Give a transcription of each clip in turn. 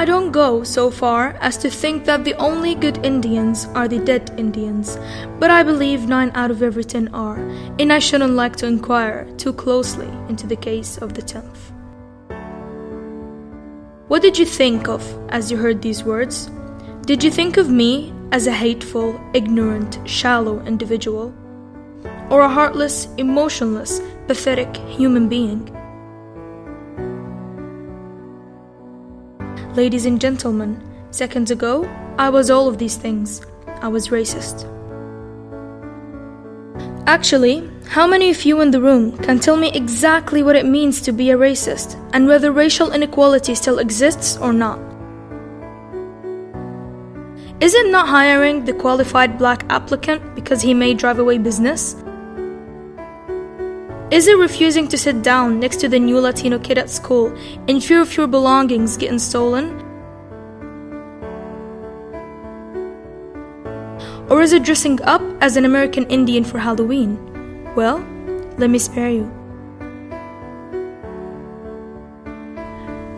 I don't go so far as to think that the only good Indians are the dead Indians, but I believe 9 out of every 10 are, and I shouldn't like to inquire too closely into the case of the 10th. What did you think of as you heard these words? Did you think of me as a hateful, ignorant, shallow individual? Or a heartless, emotionless, pathetic human being? Ladies and gentlemen, seconds ago, I was all of these things. I was racist. Actually, how many of you in the room can tell me exactly what it means to be a racist and whether racial inequality still exists or not? Is it not hiring the qualified black applicant because he may drive away business? Is it refusing to sit down next to the new Latino kid at school in fear of your belongings getting stolen? Or is it dressing up as an American Indian for Halloween? Well, let me spare you.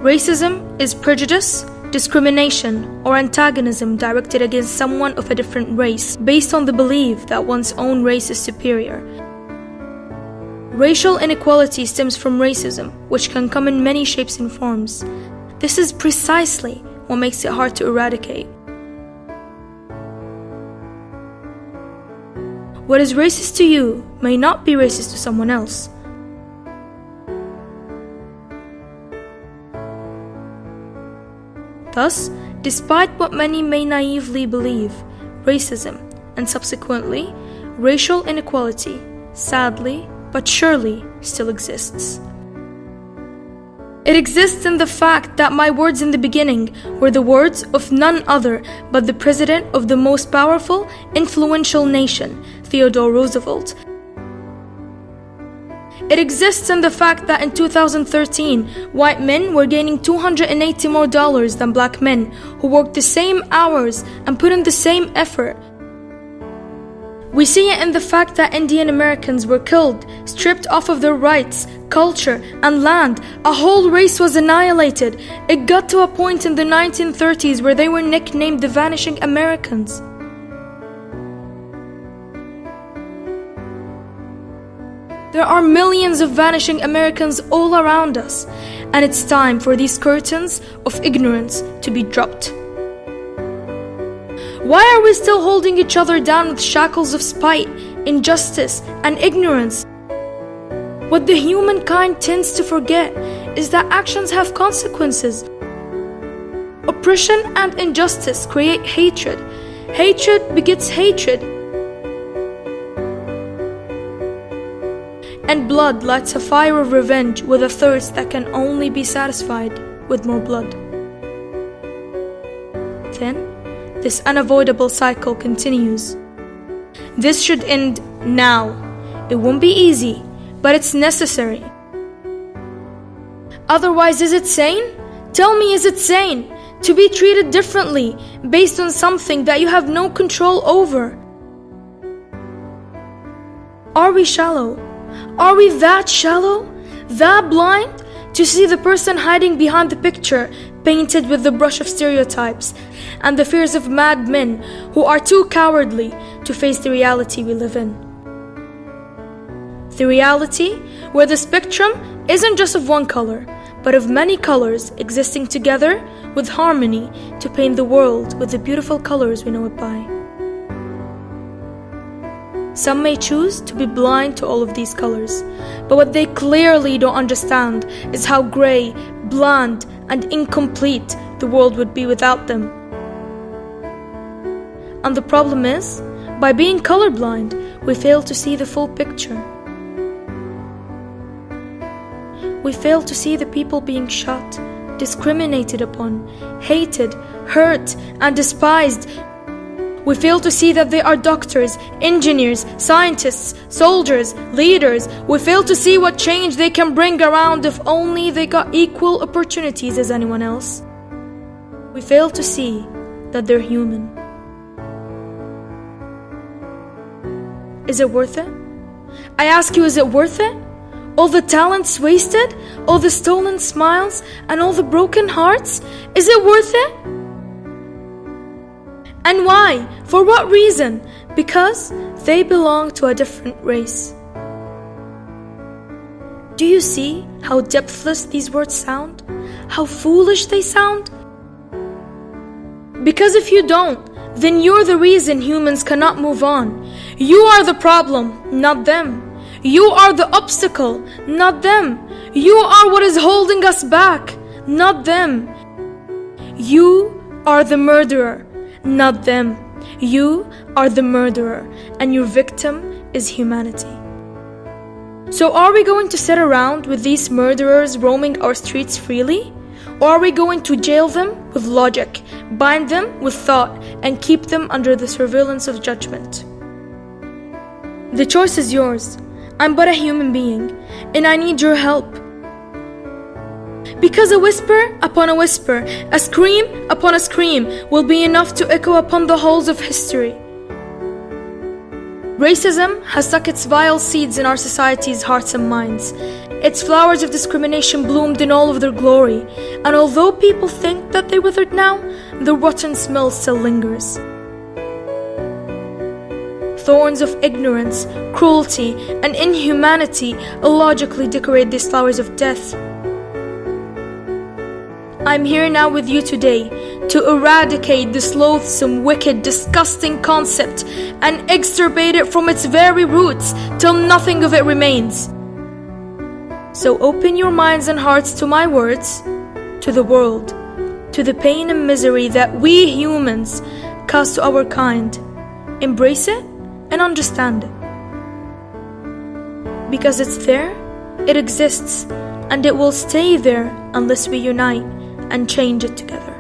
Racism is prejudice, discrimination, or antagonism directed against someone of a different race based on the belief that one's own race is superior. Racial inequality stems from racism, which can come in many shapes and forms. This is precisely what makes it hard to eradicate. What is racist to you may not be racist to someone else. Thus, despite what many may naively believe, racism, and subsequently, racial inequality, sadly, but surely still exists. It exists in the fact that my words in the beginning were the words of none other but the president of the most powerful, influential nation, Theodore Roosevelt. It exists in the fact that in 2013, white men were gaining $280 more than black men who worked the same hours and put in the same effort. We see it in the fact that Indian Americans were killed, stripped off of their rights, culture, and land. A whole race was annihilated. It got to a point in the 1930s where they were nicknamed the Vanishing Americans. There are millions of vanishing Americans all around us, and it's time for these curtains of ignorance to be dropped. Why are we still holding each other down with shackles of spite, injustice, and ignorance? What the humankind tends to forget is that actions have consequences. Oppression and injustice create hatred. Hatred begets hatred. And blood lights a fire of revenge with a thirst that can only be satisfied with more blood. Then, this unavoidable cycle continues. This should end now. It won't be easy, but it's necessary. Otherwise, is it sane? Tell me, is it sane to be treated differently based on something that you have no control over? Are we shallow? Are we that shallow? That blind to see the person hiding behind the picture painted with the brush of stereotypes and the fears of mad men who are too cowardly to face the reality we live in? The reality where the spectrum isn't just of one color, but of many colors existing together with harmony to paint the world with the beautiful colors we know it by. Some may choose to be blind to all of these colors, but what they clearly don't understand is how gray, bland, and incomplete the world would be without them. And the problem is, by being colorblind, we fail to see the full picture. We fail to see the people being shot, discriminated upon, hated, hurt, and despised. We fail to see that they are doctors, engineers, scientists, soldiers, leaders. We fail to see what change they can bring around if only they got equal opportunities as anyone else. We fail to see that they're human. Is it worth it? I ask you, is it worth it? All the talents wasted, all the stolen smiles, and all the broken hearts? Is it worth it? And why? For what reason? Because they belong to a different race. Do you see how depthless these words sound? How foolish they sound? Because if you don't, then you're the reason humans cannot move on. You are the problem, not them. You are the obstacle, not them. You are what is holding us back, not them. You are the murderer, not them. You are the murderer, and your victim is humanity. So are we going to sit around with these murderers roaming our streets freely? Or are we going to jail them with logic, bind them with thought, and keep them under the surveillance of judgment? The choice is yours. I'm but a human being, and I need your help. Because a whisper upon a whisper, a scream upon a scream will be enough to echo upon the halls of history. Racism has stuck its vile seeds in our society's hearts and minds. Its flowers of discrimination bloomed in all of their glory, and although people think that they withered now, the rotten smell still lingers. Thorns of ignorance, cruelty, and inhumanity illogically decorate these flowers of death. I'm here now with you today to eradicate this loathsome, wicked, disgusting concept and extirpate it from its very roots till nothing of it remains. So open your minds and hearts to my words, to the world, to the pain and misery that we humans cause to our kind. Embrace it and understand it. Because it's there, it exists, and it will stay there unless we unite and change it together.